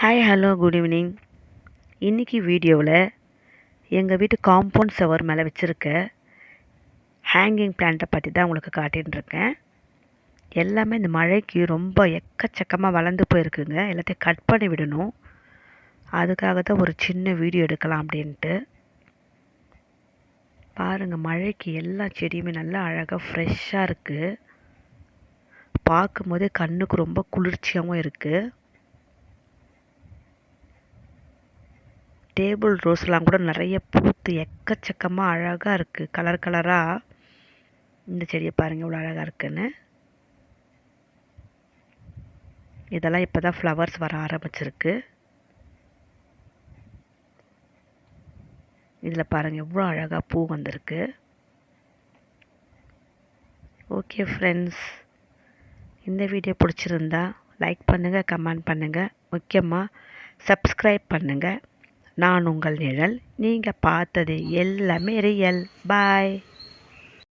Hi hello good evening. இன்றைக்கி வீடியோவில் எங்கள் வீட்டு காம்பவுண்ட் சுவர் மேலே வச்சுருக்க ஹேங்கிங் பிளான்ட்டை பற்றி தான் உங்களுக்கு காட்டின்னு எல்லாமே இந்த மழைக்கு ரொம்ப எக்கச்சக்கமாக வளர்ந்து போயிருக்குங்க. எல்லாத்தையும் கட் பண்ணி விடணும். அதுக்காக தான் ஒரு சின்ன வீடியோ எடுக்கலாம் அப்படின்ட்டு. பாருங்கள், மழைக்கு எல்லா செடியுமே நல்லா அழகாக ஃப்ரெஷ்ஷாக இருக்குது. பார்க்கும்போதே கண்ணுக்கு ரொம்ப குளிர்ச்சியாகவும் இருக்குது. டேபிள் ரோஸ்லாம் கூட நிறைய பூத்து எக்கச்சக்கமாக அழகாக இருக்குது. கலர் கலராக இந்த செடியை பாருங்கள் இவ்வளோ அழகாக இருக்குன்னு. இதெல்லாம் இப்போ தான் ஃப்ளவர்ஸ் வர ஆரம்பிச்சிருக்கு. இதில் பாருங்கள் எவ்வளோ அழகாக பூ வந்திருக்கு. ஓகே ஃப்ரெண்ட்ஸ், இந்த வீடியோ பிடிச்சிருந்தா லைக் பண்ணுங்கள், கமெண்ட் பண்ணுங்கள், முக்கியமாக சப்ஸ்கிரைப் பண்ணுங்கள். நான் உங்கள் நிழல். நீங்கள் பார்த்தது எல்லாமே ரியல். பாய்.